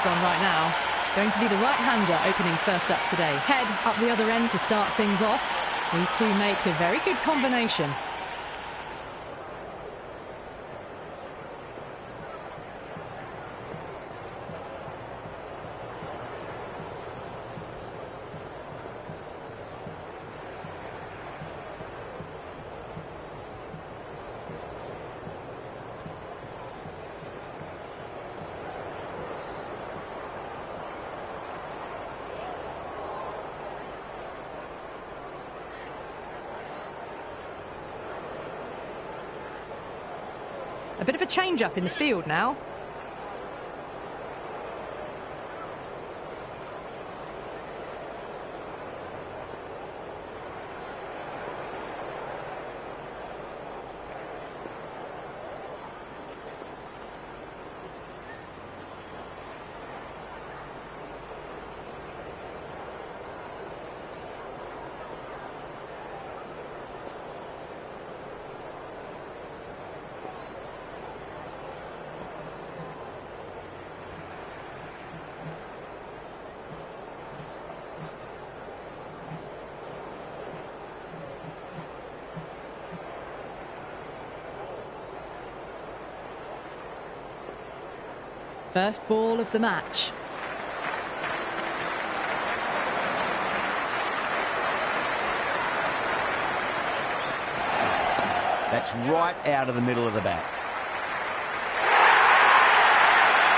pads on right now. Going to be the right-hander opening first up today. Head up the other end to start things off. These two make a very good combination. A bit of a change-up in the field now. First ball of the match. That's right out of the middle of the bat.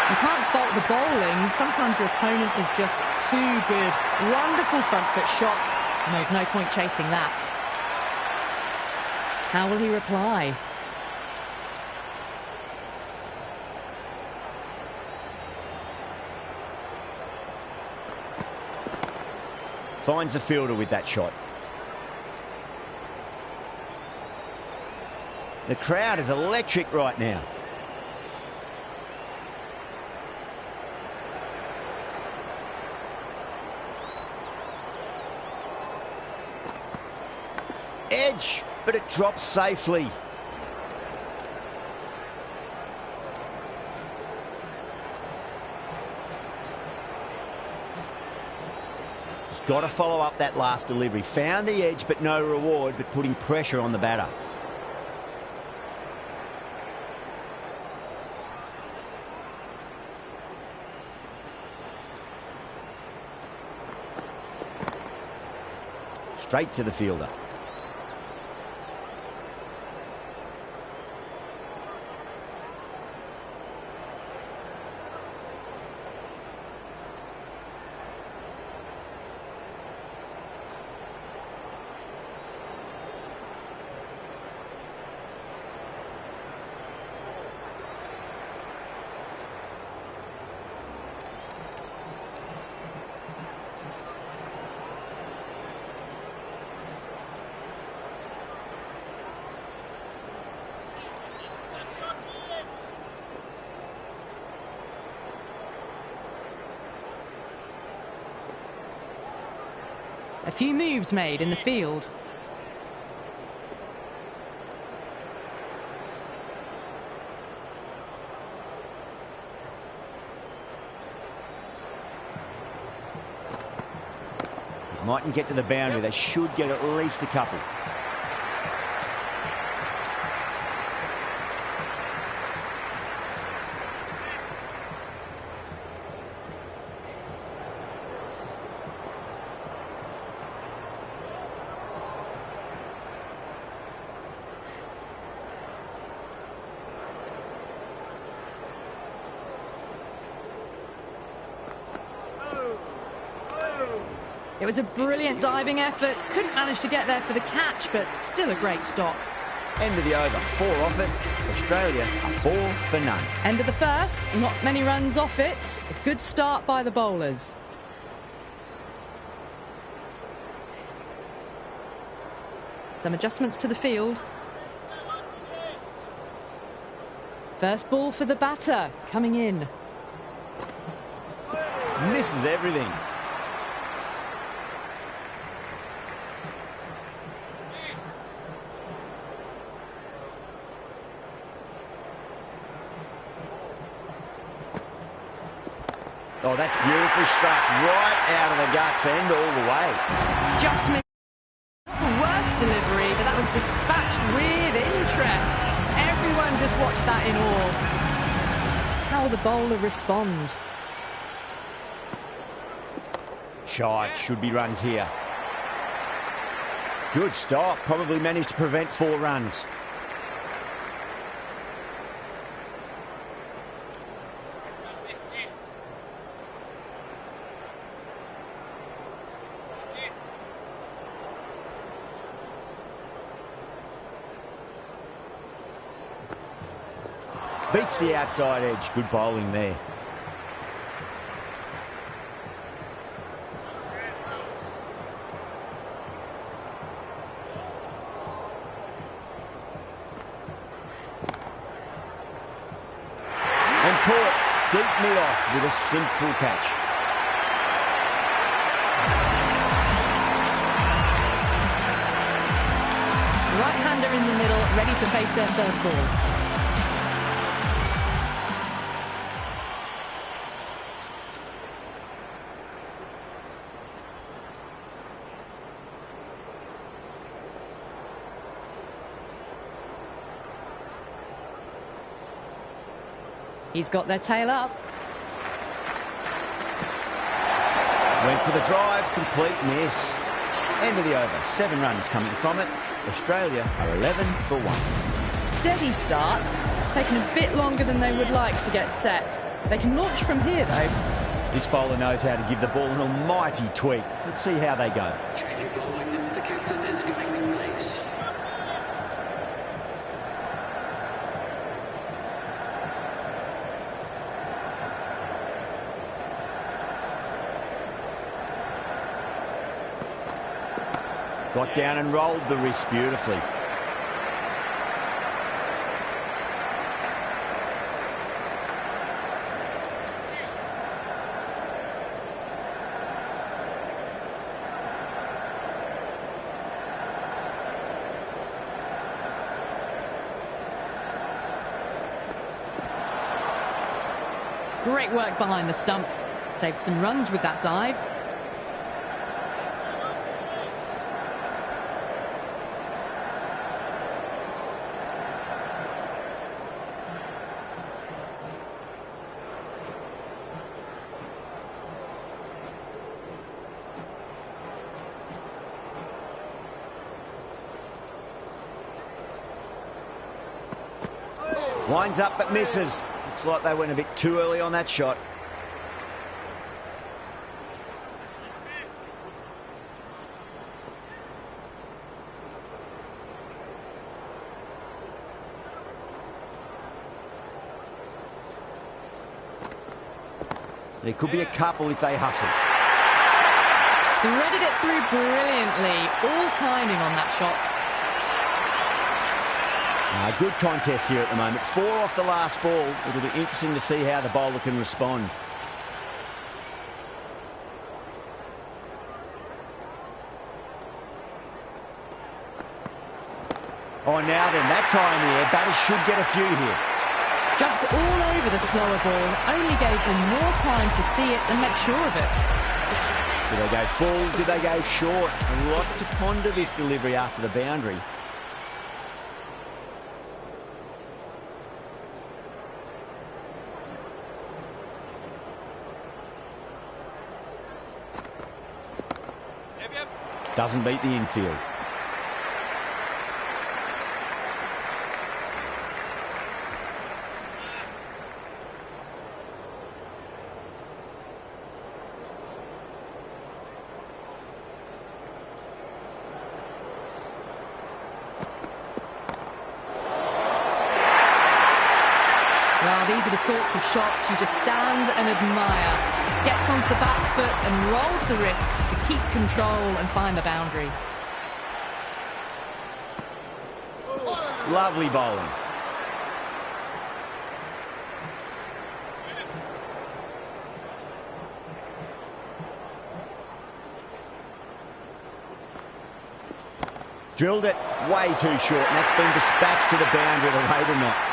You can't fault the bowling. Sometimes your opponent is just too good. Wonderful front foot shot, and there's no point chasing that. How will he reply? Finds the fielder with that shot. The crowd is electric right now. Edge, but it drops safely. Got to follow up that last delivery. Found the edge, but no reward, but putting pressure on the batter. Straight to the fielder. A few moves made in the field. Mightn't get to the boundary. They should get at least a couple. It was a brilliant diving effort. Couldn't manage to get there for the catch, but still a great stop. End of the over. 4 off it. Australia are 4 for none. End of the first. Not many runs off it. A good start by the bowlers. Some adjustments to the field. First ball for the batter, coming in. Misses everything. Oh, that's beautifully struck. Right out of the guts end all the way. Just missed the worst delivery, but that was dispatched with interest. Everyone just watched that in awe. How will the bowler respond? Shot. Should be runs here. Good stop. Probably managed to prevent 4 runs. Beats the outside edge. Good bowling there. And caught deep mid-off with a simple catch. Right-hander in the middle, ready to face their first ball. He's got their tail up. Went for the drive, complete miss. End of the over, 7 runs coming from it. Australia are 11 for 1. Steady start, taking a bit longer than they would like to get set. They can launch from here though. This bowler knows how to give the ball an almighty tweak. Let's see how they go. The captain is going to pace. Got down and rolled the wrist beautifully. Great work behind the stumps. Saved some runs with that dive. Winds up but misses. Looks like they went a bit too early on that shot. There could be a couple if they hustle. Threaded it through brilliantly. All timing on that shot. Good contest here at the moment. 4 off the last ball. It'll be interesting to see how the bowler can respond. Oh, now then, that's high in the air. Batters should get a few here. Jumped all over the slower ball. Only gave them more time to see it and make sure of it. Did they go full? Did they go short? A lot to ponder this delivery after the boundary. Doesn't beat the infield. Well, these are the sorts of shots you just stand and admire. Gets onto the back foot and rolls the wrists to keep control and find the boundary. Lovely bowling. Drilled it way too short, and that's been dispatched to the boundary at a rate of knots.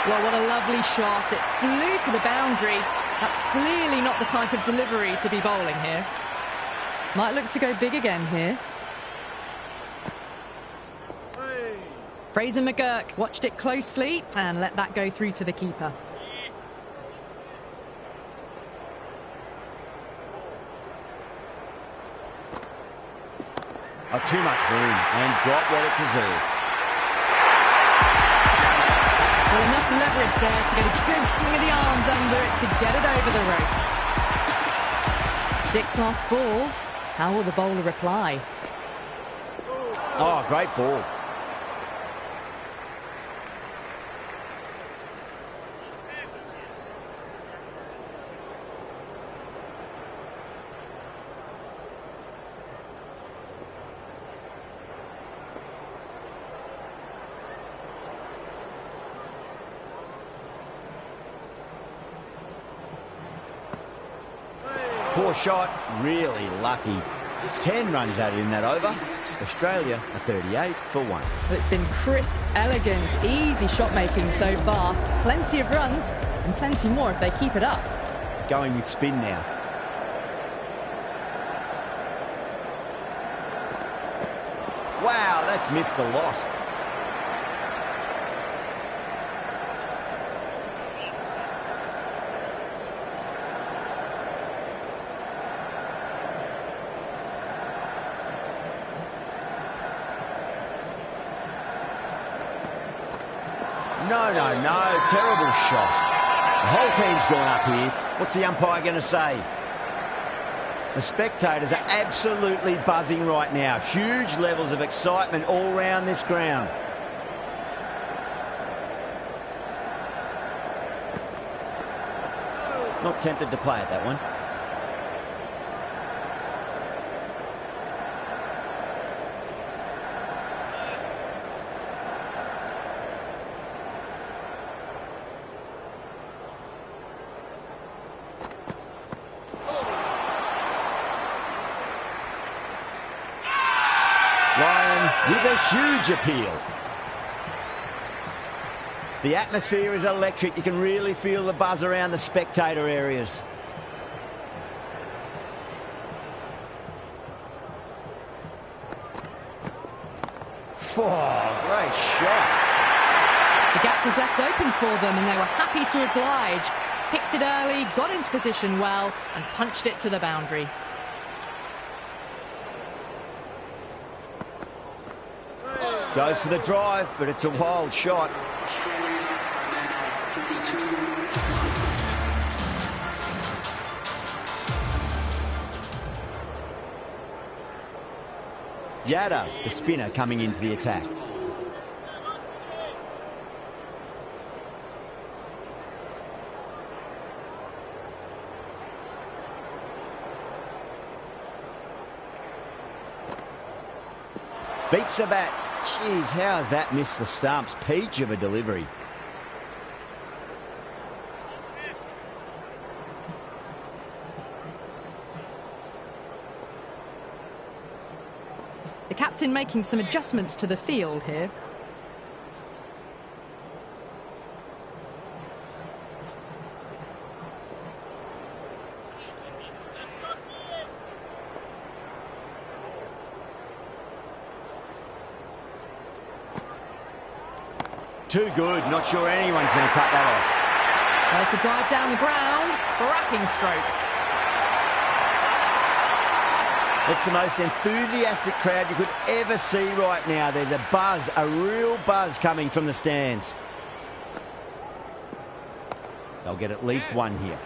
Well, what a lovely shot. It flew to the boundary. That's clearly not the type of delivery to be bowling here. Might look to go big again here. Fraser McGurk watched it closely and let that go through to the keeper. Oh, too much room and got what it deserved. Well, enough leverage there to get a good swing of the arms under it to get it over the rope. 6 last ball. How will the bowler reply? Oh, great ball. Poor shot, really lucky. 10 runs added in that over. Australia are 38 for 1. Well, it's been crisp, elegant, easy shot making so far. Plenty of runs and plenty more if they keep it up. Going with spin now. Wow, that's missed a lot. No, terrible shot. The whole team's gone up here. What's the umpire going to say? The spectators are absolutely buzzing right now. Huge levels of excitement all round this ground. Not tempted to play at that one. With a huge appeal. The atmosphere is electric. You can really feel the buzz around the spectator areas. Oh, great shot. The gap was left open for them and they were happy to oblige. Picked it early, got into position well and punched it to the boundary. Goes for the drive, but it's a wild shot. Yadav, the spinner, coming into the attack. Beats the bat. Jeez, how has that missed the stumps? Peach of a delivery. The captain making some adjustments to the field here. Too good. Not sure anyone's going to cut that off. There's the drive down the ground. Cracking stroke. It's the most enthusiastic crowd you could ever see right now. There's a buzz, a real buzz coming from the stands. They'll get at least one here.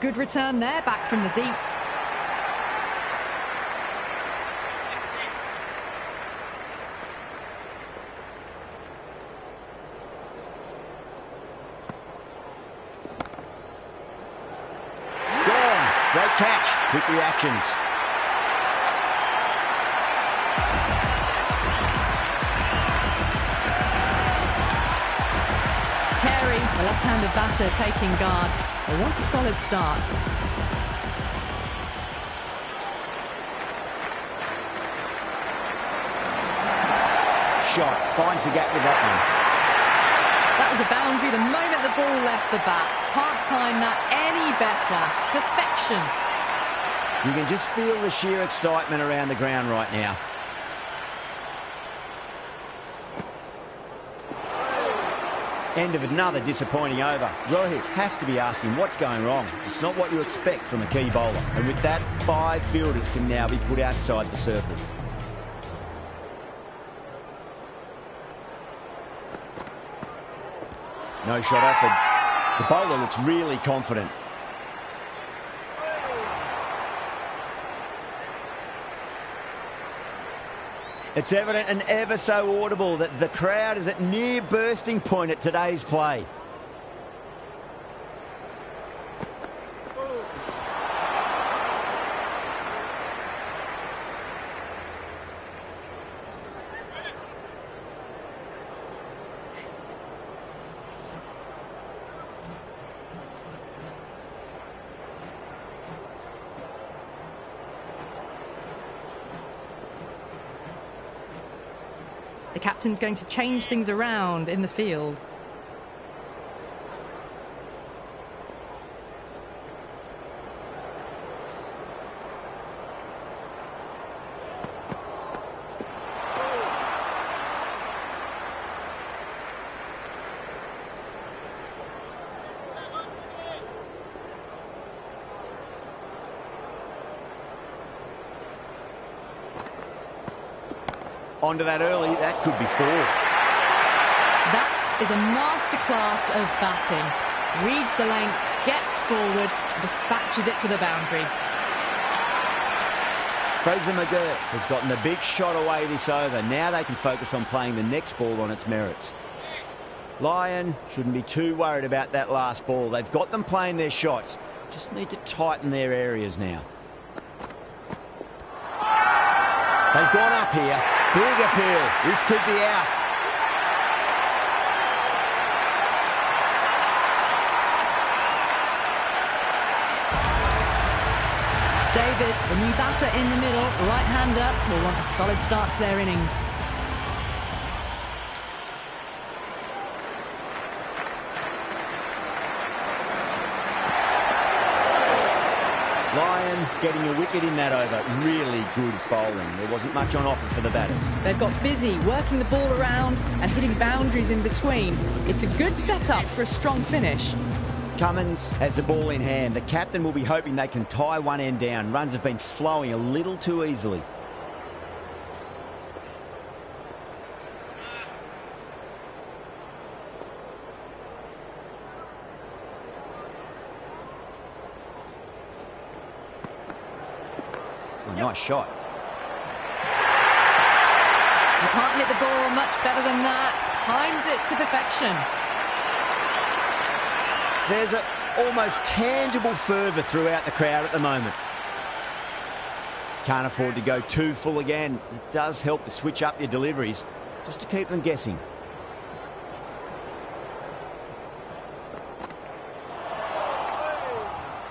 Good return there, back from the deep. Gone. Great catch. Quick reactions. Carey, the left-handed batter, taking guard. They want a solid start. shot. Finds the gap with that one. That was a boundary the moment the ball left the bat. Can't time that any better. Perfection. You can just feel the sheer excitement around the ground right now. End of another disappointing over. Rohit has to be asking what's going wrong. It's not what you expect from a key bowler. And with that, 5 fielders can now be put outside the circle. No shot offered. The bowler looks really confident. It's evident and ever so audible that the crowd is at near bursting point at today's play. The captain's going to change things around in the field. Onto that early, that could be 4. That is a masterclass of batting. Reads the length, gets forward, dispatches it to the boundary. Fraser McGirt has gotten the big shot away this over. Now they can focus on playing the next ball on its merits. Lyon shouldn't be too worried about that last ball. They've got them playing their shots. Just need to tighten their areas now. They've gone up here. Big appeal. This could be out. David, the new batter in the middle, right-hander, will want a solid start to their innings. Lyon getting a wicket in that over. Really good bowling. There wasn't much on offer for the batters. They've got busy working the ball around and hitting boundaries in between. It's a good setup for a strong finish. Cummins has the ball in hand. The captain will be hoping they can tie one end down. Runs have been flowing a little too easily. Oh, nice shot. You can't hit the ball much better than that. Timed it to perfection. There's an almost tangible fervour throughout the crowd at the moment. Can't afford to go too full again. It does help to switch up your deliveries just to keep them guessing.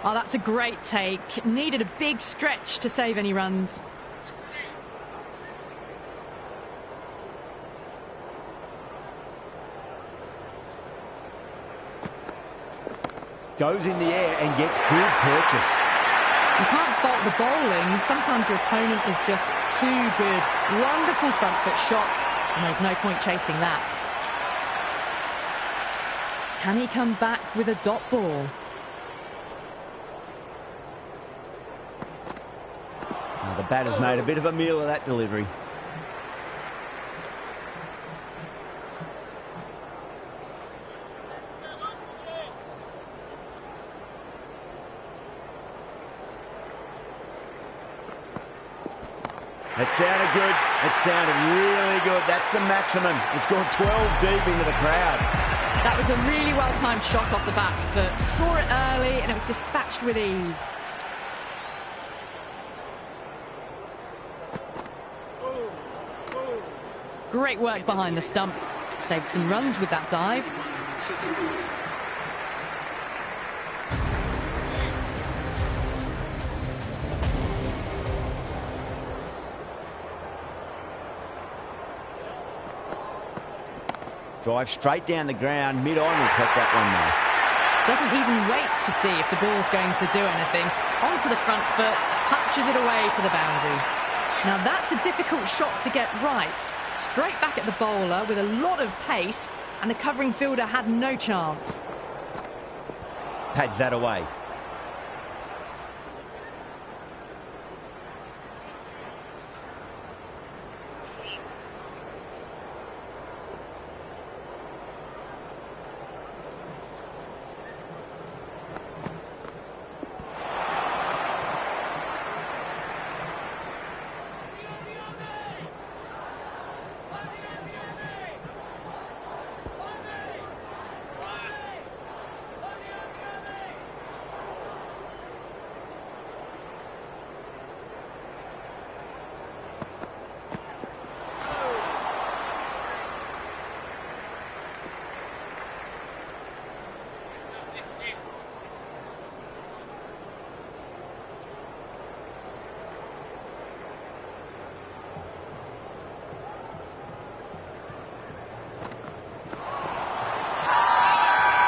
Oh, that's a great take. Needed a big stretch to save any runs. Goes in the air and gets good purchase. You can't fault the bowling. Sometimes your opponent is just too good. Wonderful front foot shot, and there's no point chasing that. Can he come back with a dot ball? The batter's made a bit of a meal of that delivery. It sounded good. It sounded really good. That's the maximum. It's gone 12 deep into the crowd. That was a really well-timed shot off the back foot. Saw it early and it was dispatched with ease. Great work behind the stumps. Saved some runs with that dive. Drive straight down the ground. Mid-on will collect that one though. Doesn't even wait to see if the ball's going to do anything. Onto the front foot, punches it away to the boundary. Now that's a difficult shot to get right. Straight back at the bowler with a lot of pace, and the covering fielder had no chance. Pads that away.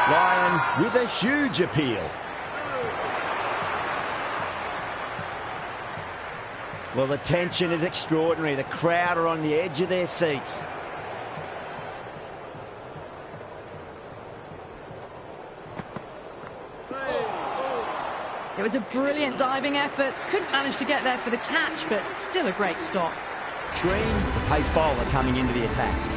Lyon with a huge appeal. Well, the tension is extraordinary. The crowd are on the edge of their seats. It was a brilliant diving effort. Couldn't manage to get there for the catch, but still a great stop. Green, the pace bowler coming into the attack.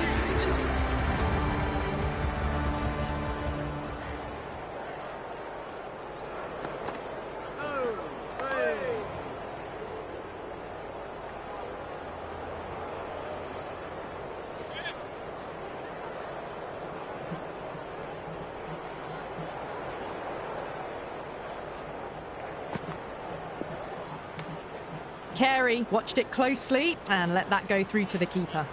Carey watched it closely and let that go through to the keeper.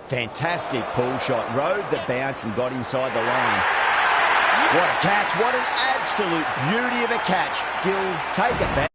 Fantastic pull shot. Rode the bounce and got inside the line. What a catch. What an absolute beauty of a catch. Gill, take it back.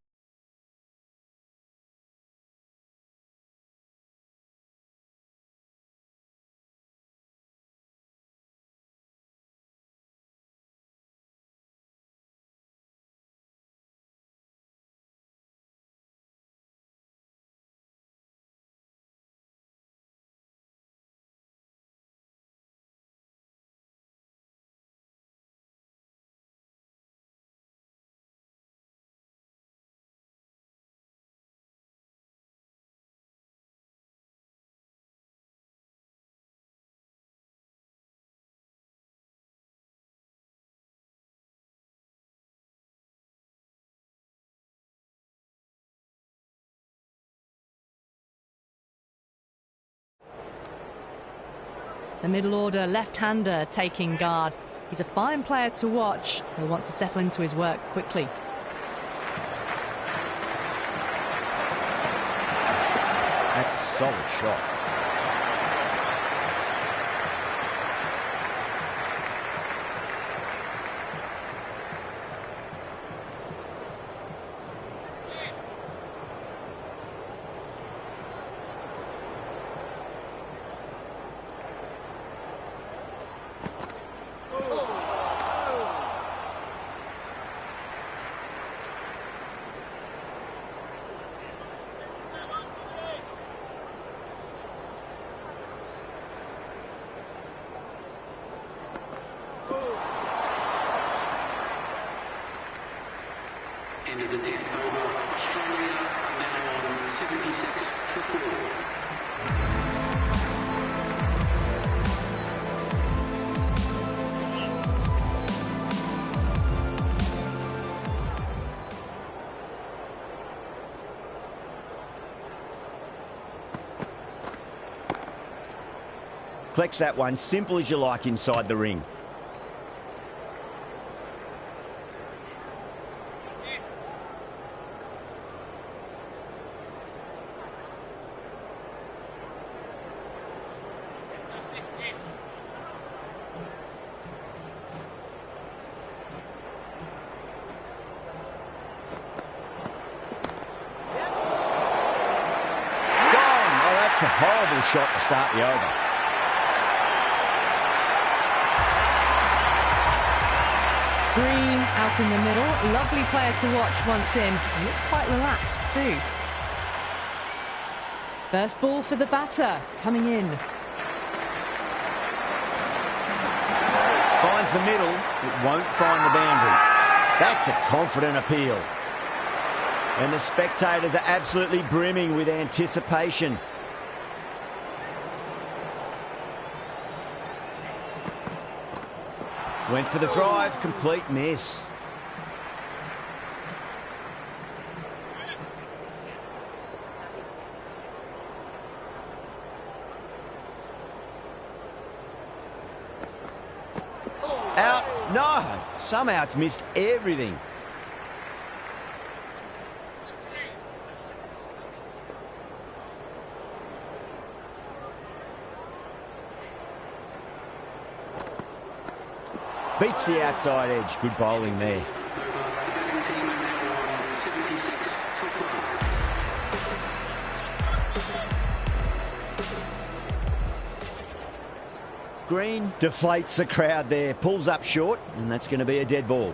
The middle order left-hander taking guard. He's a fine player to watch. He'll want to settle into his work quickly. That's a solid shot. End of the 10th over. Australia now on 76 for 4. Collects that one, simple as you like inside the ring. That's a horrible shot to start the over. Green out in the middle. Lovely player to watch once in. He looks quite relaxed too. First ball for the batter, coming in. Finds the middle, it won't find the boundary. That's a confident appeal. And the spectators are absolutely brimming with anticipation. Went for the drive, complete miss. Out. No, somehow it's missed everything. Beats the outside edge. Good bowling there. Green deflates the crowd there, pulls up short, and that's going to be a dead ball.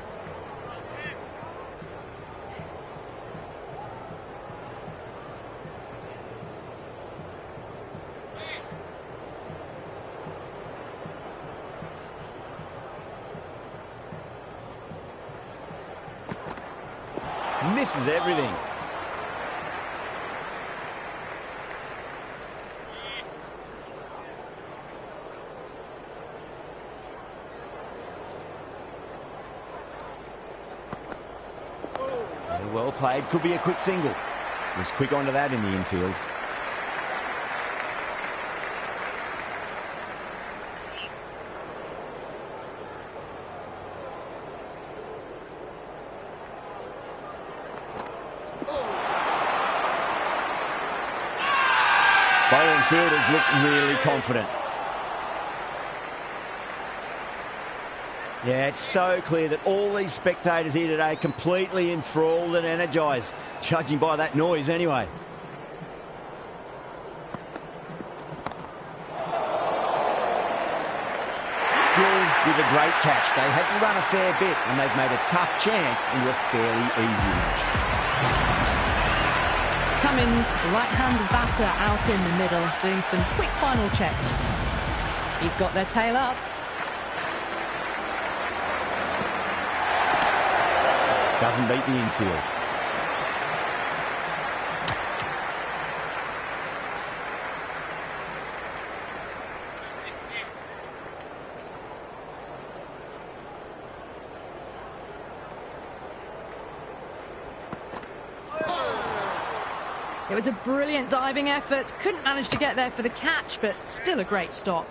Misses everything. Well played, could be a quick single. Was quick onto that in the infield. Bowling fielders look really confident. Yeah, it's so clear that all these spectators here today completely enthralled and energised, judging by that noise anyway. Gill with a great catch. They had to run a fair bit and they've made a tough chance into a fairly easy match. Cummins, right-handed batter out in the middle, doing some quick final checks. He's got their tail up. Doesn't beat the infield. It was a brilliant diving effort. Couldn't manage to get there for the catch, but still a great stop.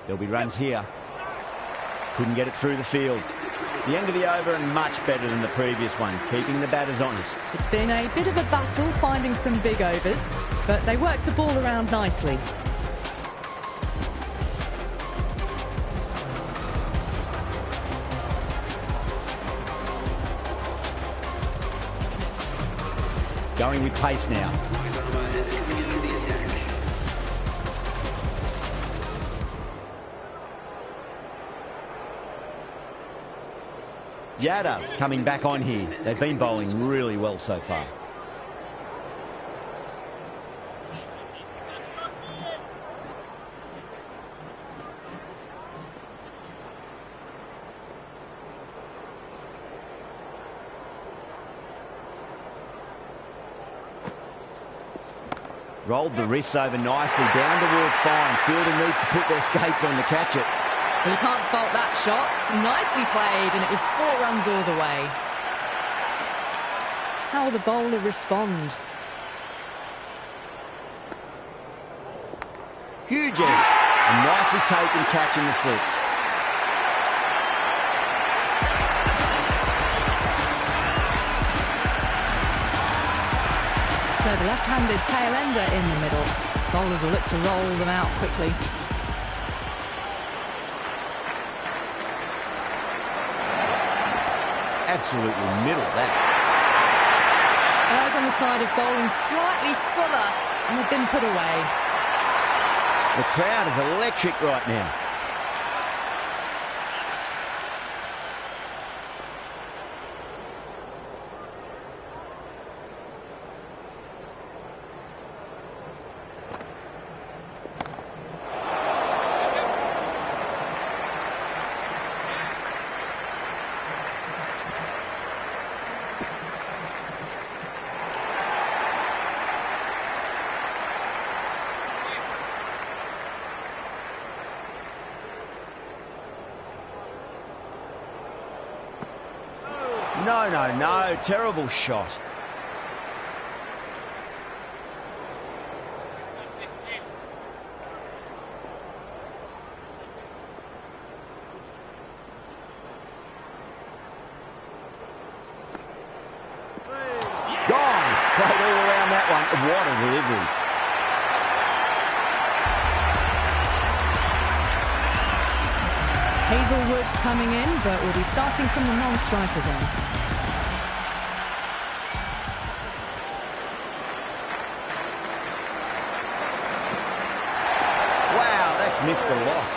There'll be runs here. Couldn't get it through the field. The end of the over and much better than the previous one, keeping the batters honest. It's been a bit of a battle finding some big overs, but they worked the ball around nicely. Going with pace now. Yadav coming back on here. They've been bowling really well so far. Rolled the wrists over nicely, down towards fine. Fielder needs to put their skates on to catch it. Well, you can't fault that shot. Nicely played, and it was 4 runs all the way. How will the bowler respond? Huge edge, and nicely taken catching the slips. So the left-handed tail ender in the middle. Bowlers will look to roll them out quickly. Absolutely middle that. Errs on the side of bowling slightly fuller, and they've been put away. The crowd is electric right now. No, terrible shot. Gone. Played all around that one. What a delivery. Hazelwood coming in, but will be starting from the non-strikers end. Wow, that's missed a lot.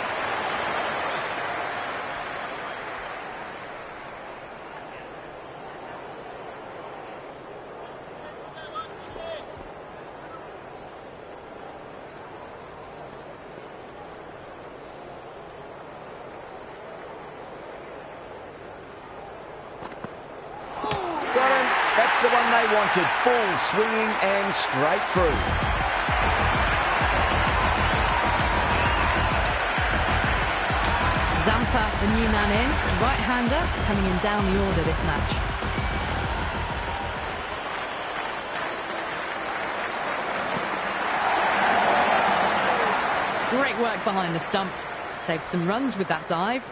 That's the one they wanted. Full swinging and straight through. Zampa, the new man in, right-hander, coming in down the order this match. Great work behind the stumps. Saved some runs with that dive.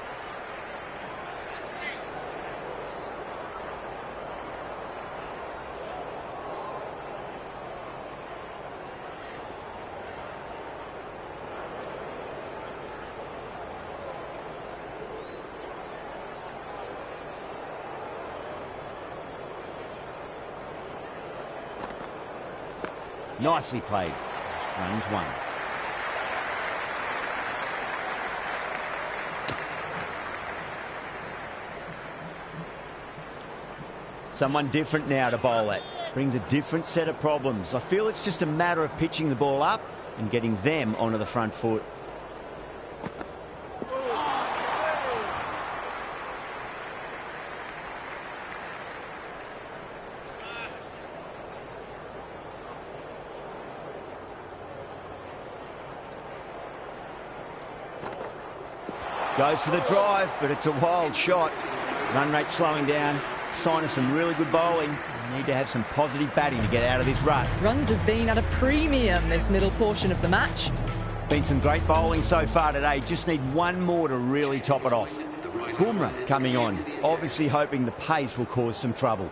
Nicely played. Runs one. Someone different now to bowl at. Brings a different set of problems. I feel it's just a matter of pitching the ball up and getting them onto the front foot. Goes for the drive, but it's a wild shot. Run rate slowing down. Sign of some really good bowling. Need to have some positive batting to get out of this rut. Runs have been at a premium this middle portion of the match. Been some great bowling so far today. Just need one more to really top it off. Bumrah coming on. Obviously hoping the pace will cause some trouble.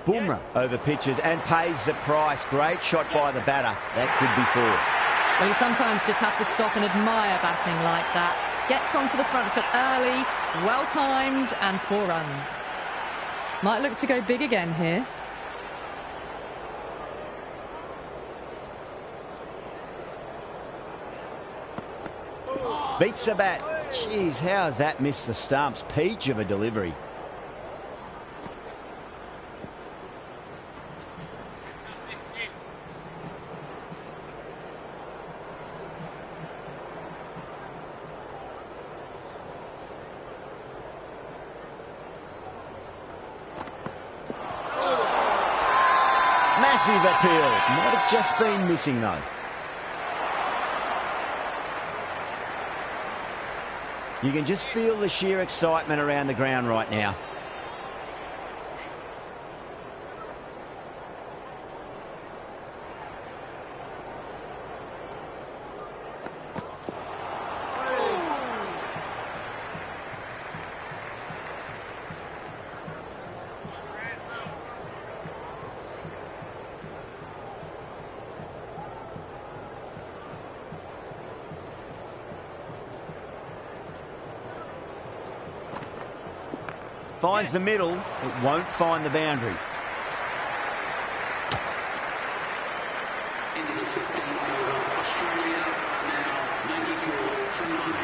Bumrah over pitches and pays the price. Great shot by the batter. That could be four. Well, you sometimes just have to stop and admire batting like that. Gets onto the front foot early, well-timed, and 4 runs. Might look to go big again here. Beats the bat. Jeez, how has that missed the stumps? Peach of a delivery. Massive appeal. Might have just been missing, though. You can just feel the sheer excitement around the ground right now. Finds the middle. It won't find the boundary. Into the 15th over, Australia now 94 for 9.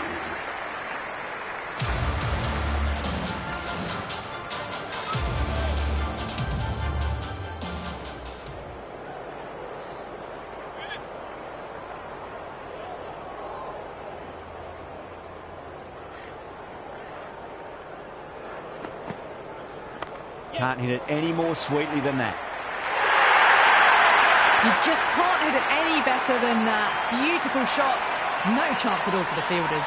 Can't hit it any more sweetly than that. You just can't hit it any better than that. Beautiful shot. No chance at all for the fielders.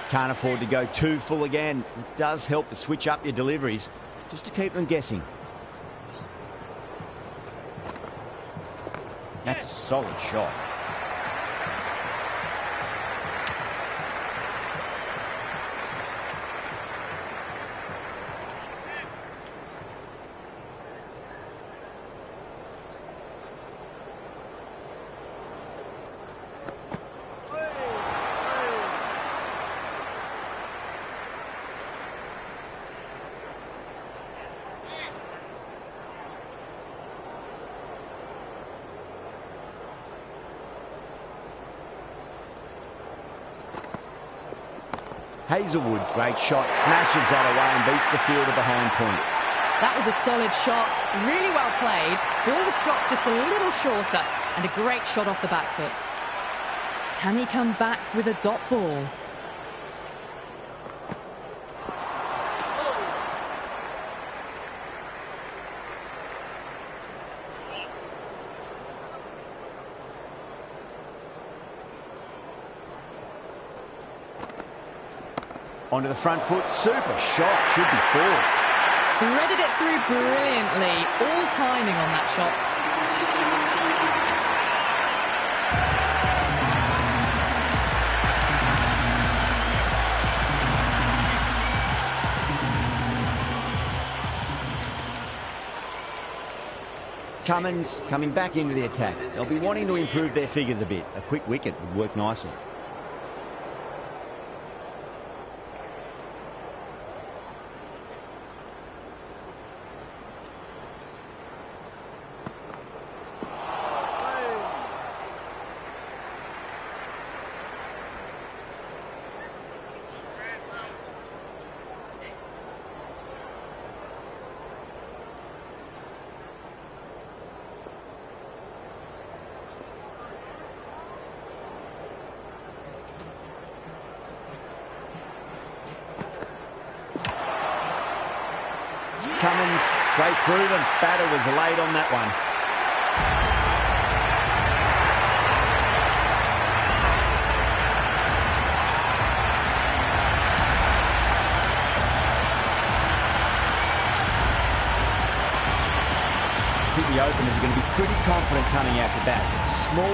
Can't afford to go too full again. It does help to switch up your deliveries, just to keep them guessing. That's a solid shot. Hazelwood, great shot, smashes that away and beats the fielder behind point. That was a solid shot, really well played. Ball was dropped just a little shorter and a great shot off the back foot. Can he come back with a dot ball? Onto the front foot, super shot, should be four. Threaded it through brilliantly, all timing on that shot. Cummins coming back into the attack. They'll be wanting to improve their figures a bit. A quick wicket would work nicely. Cummins straight through them. Batter was late on that one. I think the openers are going to be pretty confident coming out to bat. It's a small